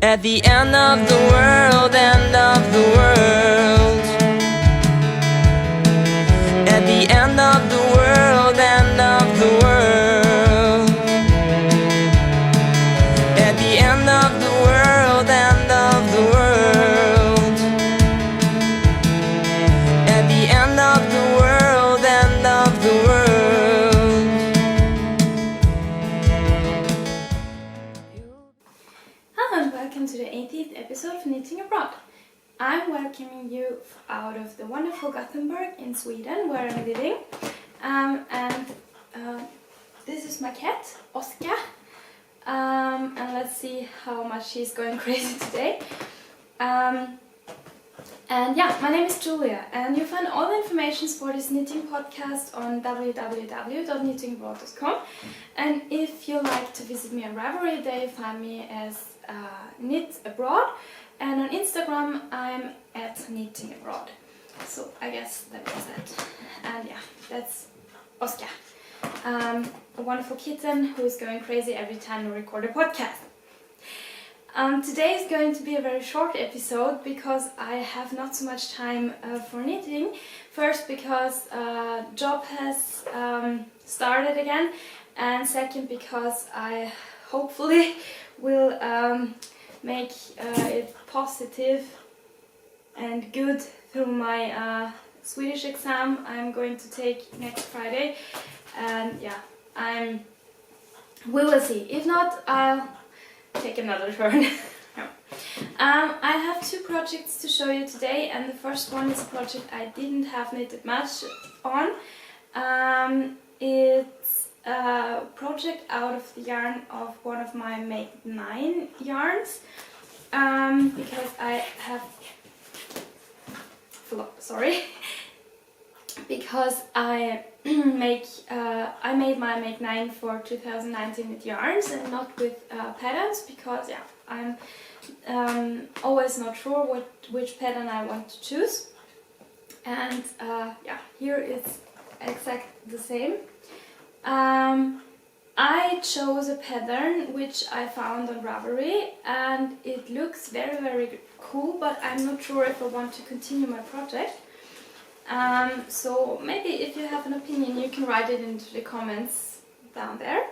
At the end of the world, end of the world. At the end of the world, end of the world. At the end of the world, end of the world. At the end of the world, end of the world. Hello and welcome to the 18th episode of Knitting Abroad. I'm welcoming you out of the wonderful Gothenburg in Sweden, where I'm living. This is my cat, Oscar. And let's see how much she's going crazy today. And yeah, my name is Julia, and you'll find all the information for this knitting podcast on www.knittingabroad.com. And if you like to visit me on Ravelry, there you find me as Knit Abroad, and on Instagram I'm at Knitting Abroad. So I guess that was that. And yeah, that's Oscar, a wonderful kitten who is going crazy every time we record a podcast. Today is going to be a very short episode because I have not so much time for knitting. First, because job has started again, and second, because I hopefully will make it positive and good through my Swedish exam I'm going to take next Friday. And yeah, we will see. If not, I'll take another turn. No. I have two projects to show you today, and the first one is a project I didn't have knitted much on. It's a project out of the yarn of one of my Make 9 yarns, because I have because I made my Make 9 for 2019 with yarns and not with patterns, because yeah, I'm always not sure which pattern I want to choose. And yeah, here it's exactly the same. I chose a pattern which I found on Ravelry, and it looks very, very cool, but I'm not sure if I want to continue my project. So maybe if you have an opinion, you can write it into the comments down there.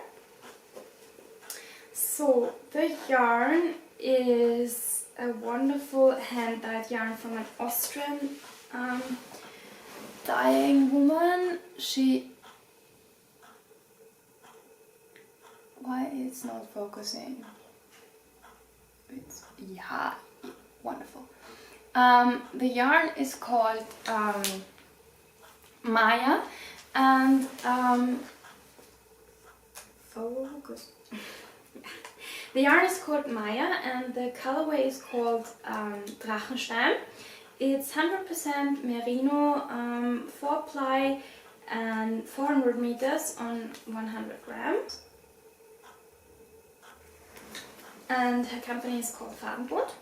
So the yarn is a wonderful hand-dyed yarn from an Austrian dyeing woman. Why it's not focusing? Yeah, wonderful. The yarn is called MAIA, and focus. The yarn is called MAIA, and the colorway is called Drachenstein. It's 100% merino, 4-ply, and 400 meters on 100 grams. And her company is called Fadenbunt.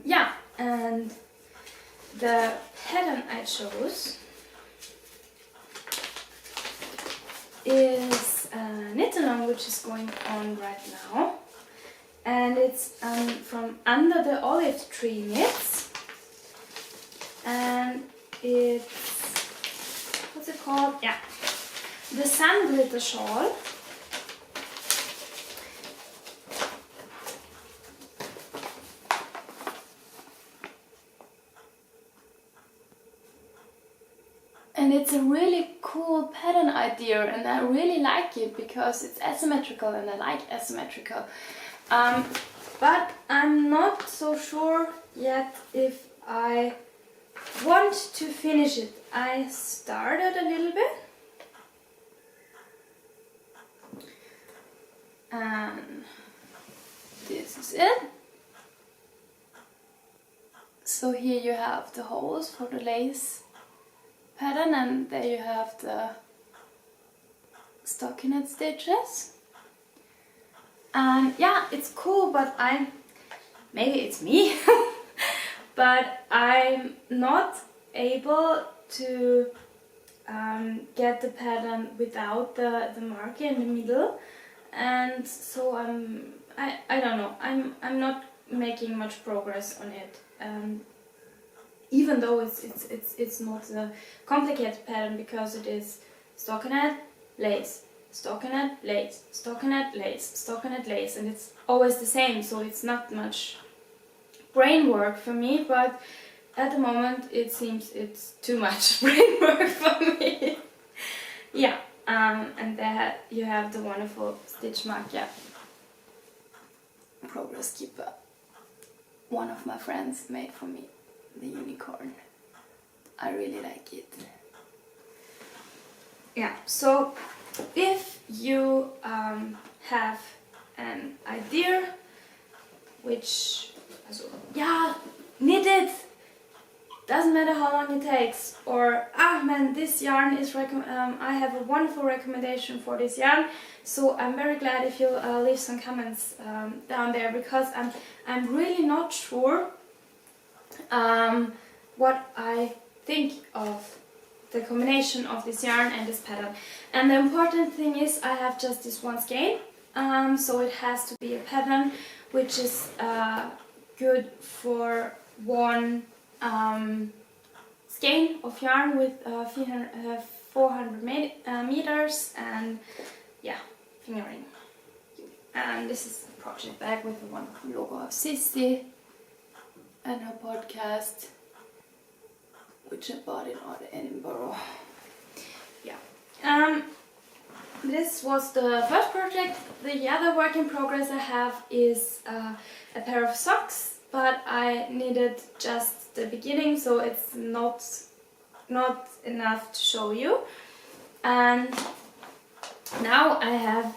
Yeah, and the pattern I chose is a knit along, which is going on right now, and it's from Under the Olive Tree Knits, and it's, what's it called? Yeah, the Sun Glitter Shawl. And it's a really cool pattern idea, and I really like it because it's asymmetrical, and I like asymmetrical. But I'm not so sure yet if I want to finish it. I started a little bit, and this is it. So here you have the holes for the lace pattern, and there you have the stockinette stitches. And yeah, it's cool, but maybe it's me, but I'm not able to get the pattern without the marker in the middle, and so I'm I don't know. I'm not making much progress on it. Even though it's not a complicated pattern, because it is stockinette, lace, stockinette, lace, stockinette, lace, stockinette, lace, and it's always the same, so it's not much brain work for me, but at the moment it seems it's too much brain work for me. Yeah, and there you have the wonderful stitch mark, yeah. Progress keeper. One of my friends made for me, the unicorn. I really like it. Yeah, so if you have an idea which, yeah, knit it, doesn't matter how long it takes, or man, this yarn is I have a wonderful recommendation for this yarn, so I'm very glad if you leave some comments down there, because I'm really not sure what I think of the combination of this yarn and this pattern. And the important thing is I have just this one skein, so it has to be a pattern which is good for one skein of yarn with 400 meters, and yeah, fingering. And this is a project bag with the one logo of Sissy and her podcast, which I bought in Edinburgh. Yeah. This was the first project. The other work in progress I have is a pair of socks, but I needed just the beginning, so it's not enough to show you. And now I have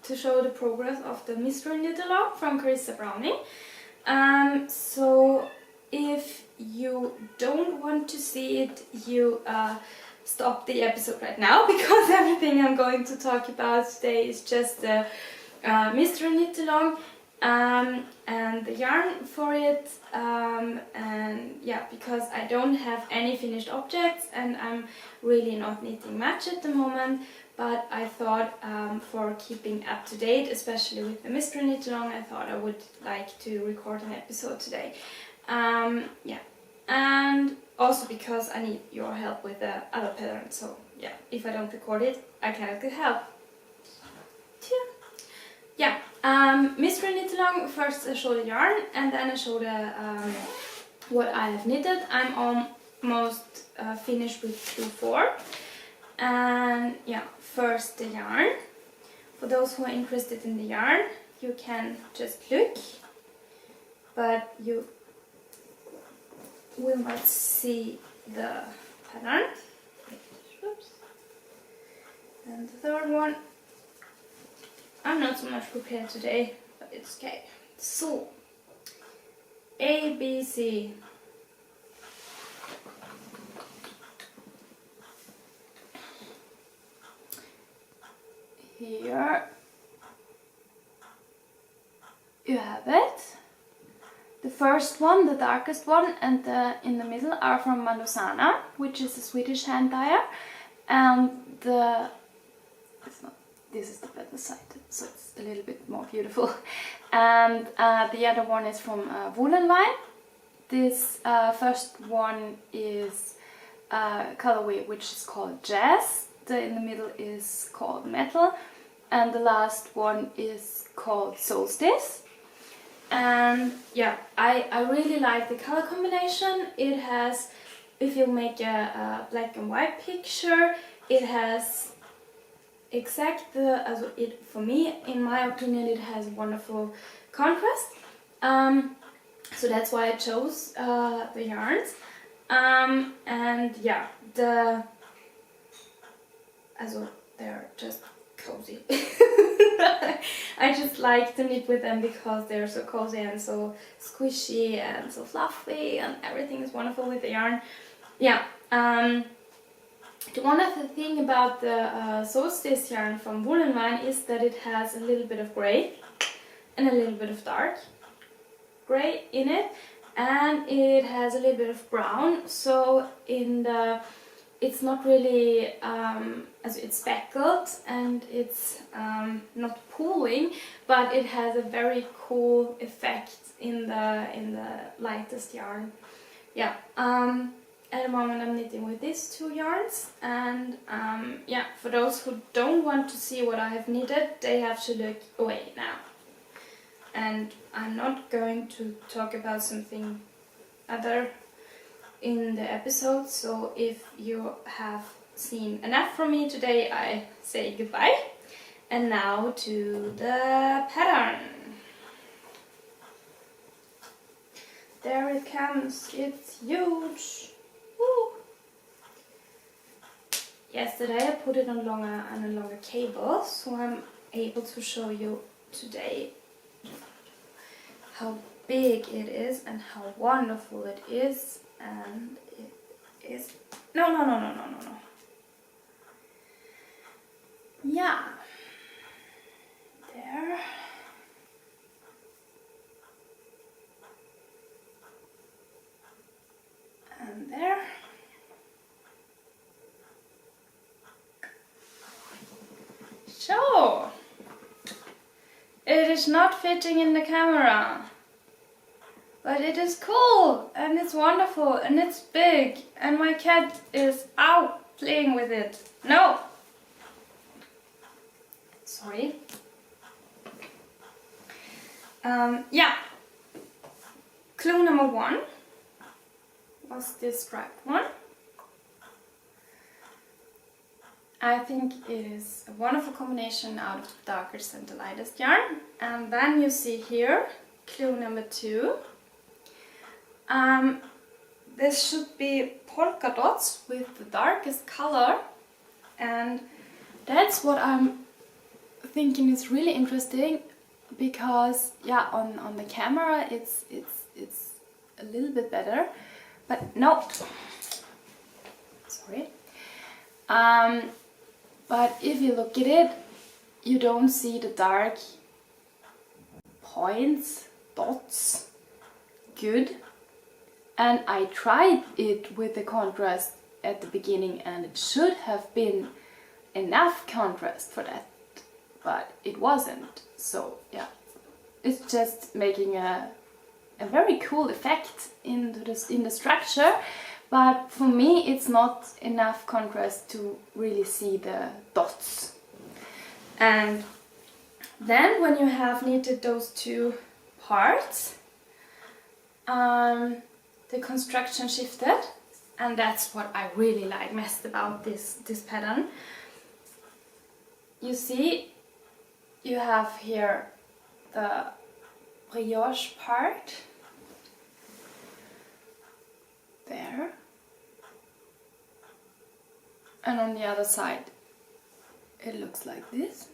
to show the progress of the mystery knit along from Carissa Browning. So if you don't want to see it, you stop the episode right now, because everything I'm going to talk about today is just the mystery knit along and the yarn for it, and yeah, because I don't have any finished objects and I'm really not knitting much at the moment, but I thought for keeping up to date, especially with the mystery knit along, I thought I would like to record an episode today. Yeah, and also because I need your help with the other pattern, so yeah, if I don't record it, I cannot get help. Yeah, mystery knit along, first I show the yarn and then I show the what I have knitted. I'm almost finished with 2/4. And yeah, first the yarn. For those who are interested in the yarn, you can just look, but you will not see the pattern. Oops. And the third one, I'm not so much prepared today, but it's okay. So, A, B, C. Here you have it. The first one, the darkest one, and the in the middle are from Manduzana, which is a Swedish hand dyer, and this is the better side, so it's a little bit more beautiful. And the other one is from Voolenvine. This first one is colorway which is called Jazz. The in the middle is called Metal, and the last one is called Solstice. And yeah, I really like the color combination. It has, if you make a black and white picture, it has exact for me, in my opinion, it has wonderful contrast. So that's why I chose the yarns. And yeah, they're just cozy. I just like to knit with them because they're so cozy and so squishy and so fluffy, and everything is wonderful with the yarn. Yeah. The wonderful thing about the Solstice yarn from Voolenvine is that it has a little bit of grey and a little bit of dark grey in it, and it has a little bit of brown. So it's not really a it's speckled and it's not pooling, but it has a very cool effect in the lightest yarn. Yeah. At the moment I'm knitting with these two yarns, and yeah, for those who don't want to see what I have knitted, they have to look away now. And I'm not going to talk about something other in the episode, so if you have seen enough from me today, I say goodbye. And now to the pattern. There it comes, it's huge. Woo. Yesterday I put it on a longer cable, so I'm able to show you today how big it is and how wonderful it is. And it is no. Yeah, there. And there. So, it is not fitting in the camera, but it is cool and it's wonderful and it's big, and my cat is out playing with it. No! Sorry. Yeah. Clue number 1 was this striped one. I think it is a wonderful combination out of the darkest and the lightest yarn. And then you see here, clue number 2. This should be polka dots with the darkest color, and that's what I'm thinking is really interesting, because yeah, on the camera it's a little bit better, but no, sorry. But if you look at it, you don't see the dark points, dots, good. And I tried it with the contrast at the beginning, and it should have been enough contrast for that, but it wasn't. So yeah, it's just making a very cool effect in the structure. But for me, it's not enough contrast to really see the dots. And then when you have knitted those two parts, the construction shifted, and that's what I really like best about this pattern. You see, you have here the brioche part there, and on the other side it looks like this.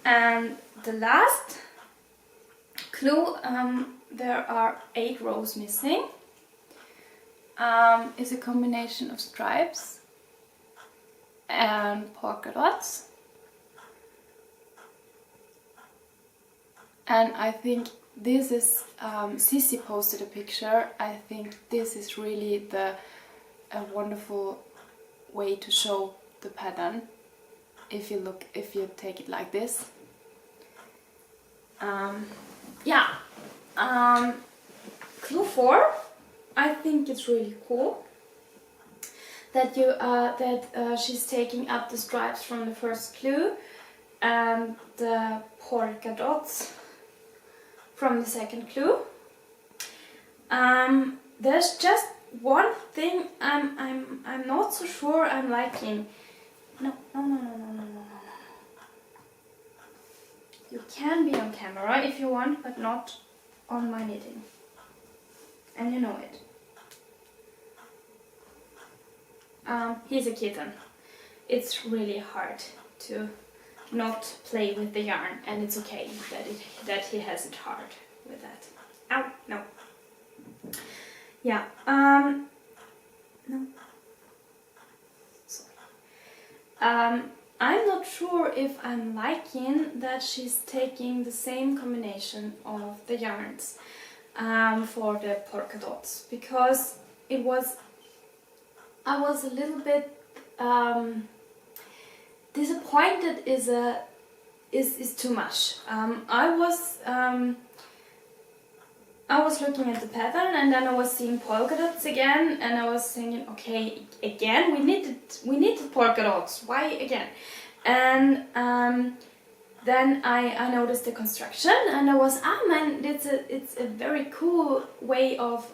And the last clue, there are 8 rows missing, is a combination of stripes and polka dots. And I think this is, Sissy posted a picture, I think this is really a wonderful way to show the pattern, if you take it like this. Yeah, clue 4, I think it's really cool that she's taking up the stripes from the first clue and the polka dots from the second clue. There's just one thing I'm not so sure I'm liking. No. You can be on camera if you want, but not on my knitting. And you know it. He's a kitten. It's really hard to not play with the yarn, and it's okay that he has it hard with that. Ow, no. Yeah, no. Sorry. I'm not sure if I'm liking that she's taking the same combination of the yarns for the polka dots, because it was I was a little bit disappointed is too much. I was looking at the pattern, and then I was seeing polka dots again, and I was thinking, okay, again, we needed polka dots. Why again? And then I noticed the construction, and I was, man, it's a very cool way of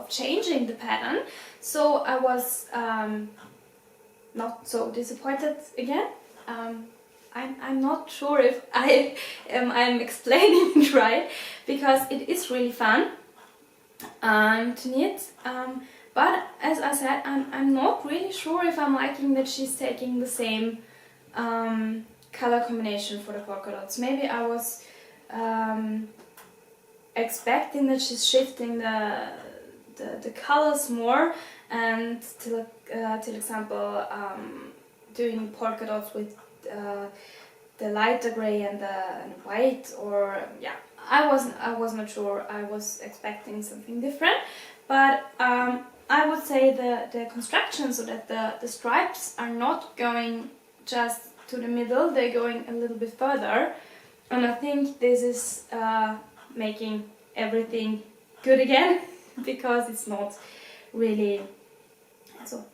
changing the pattern. So I was not so disappointed again. I'm not sure if I'm explaining it right, because it is really fun to knit. But as I said, I'm not really sure if I'm liking that she's taking the same color combination for the polka dots. Maybe I was expecting that she's shifting the colors more, and to example doing polka dots with the lighter gray and the white, or yeah, I was not sure. I was expecting something different, but I would say the construction, so that the stripes are not going just to the middle, they're going a little bit further, and I think this is making everything good again because it's not really, so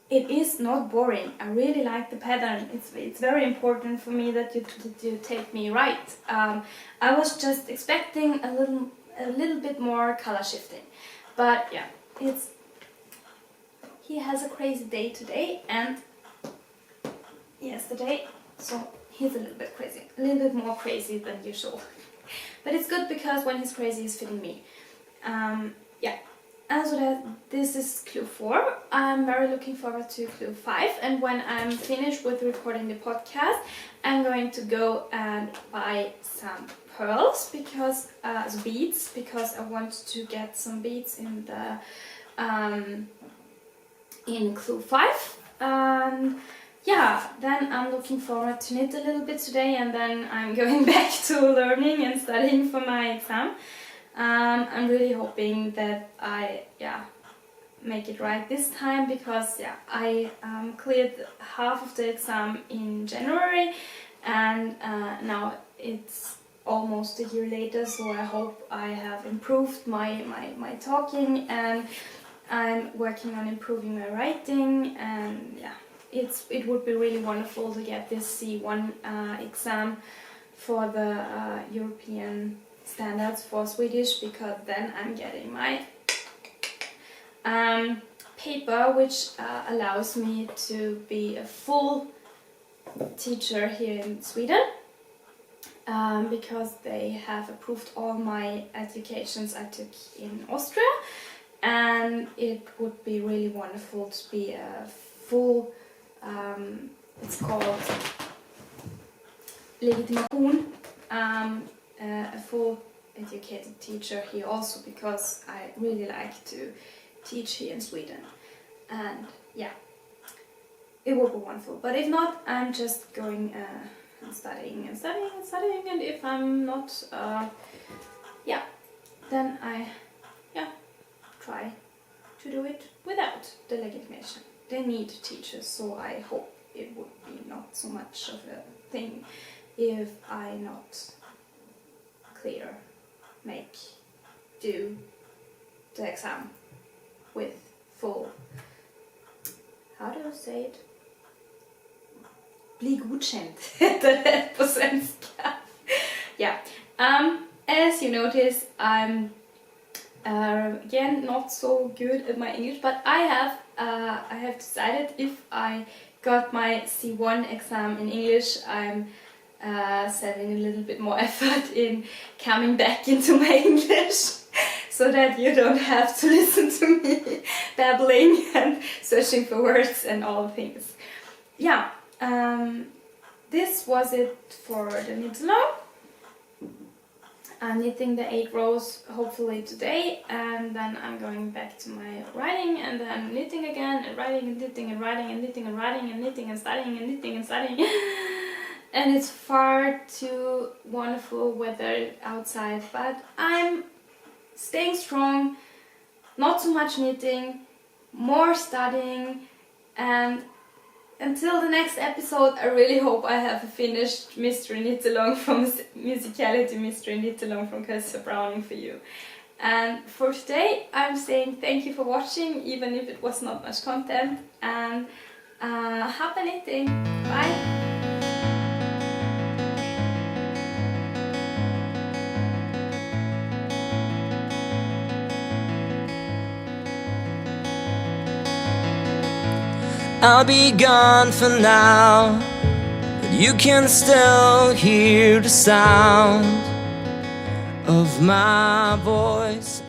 it is not boring. I really like the pattern. It's very important for me that you take me right. I was just expecting a little bit more color shifting, but yeah, he has a crazy day today and yesterday, so he's a little bit crazy, a little bit more crazy than usual. But it's good because when he's crazy, he's fitting me. Yeah. And so this is clue 4. I'm very looking forward to clue 5, and when I'm finished with recording the podcast, I'm going to go and buy some pearls, because beads, because I want to get some beads in the in clue 5. Yeah, then I'm looking forward to knit a little bit today, and then I'm going back to learning and studying for my exam. I'm really hoping that I make it right this time, because I cleared half of the exam in January, and now it's almost a year later, so I hope I have improved my talking, and I'm working on improving my writing, and yeah, it would be really wonderful to get this C1 exam for the European standards for Swedish, because then I'm getting my paper, which allows me to be a full teacher here in Sweden, because they have approved all my educations I took in Austria, and it would be really wonderful to be a full, it's called legitimation, a full educated teacher here also, because I really like to teach here in Sweden, and yeah, it would be wonderful. But if not, I'm just going and studying, and if I'm not, then I try to do it without the legitimation. They need teachers, so I hope it would be not so much of a thing if I not do the exam with full, how do I say it? Bli godkänd heter det på svenska. Yeah. As you notice, I'm again not so good at my English, but I have decided if I got my C1 exam in English, I'm setting a little bit more effort in coming back into my English, so that you don't have to listen to me babbling and searching for words and all things. Yeah, this was it for the knit along. I'm knitting the 8 rows hopefully today, and then I'm going back to my writing, and then knitting again, and writing and knitting and writing and knitting and writing and knitting and studying and knitting and studying. And it's far too wonderful weather outside, but I'm staying strong, not so much knitting, more studying, and until the next episode, I really hope I have a finished Mystery Knit Along from Musicality Mystery Knit Along from Kelsey Browning for you. And for today, I'm saying thank you for watching, even if it was not much content, and happy knitting! Bye! I'll be gone for now, but you can still hear the sound of my voice.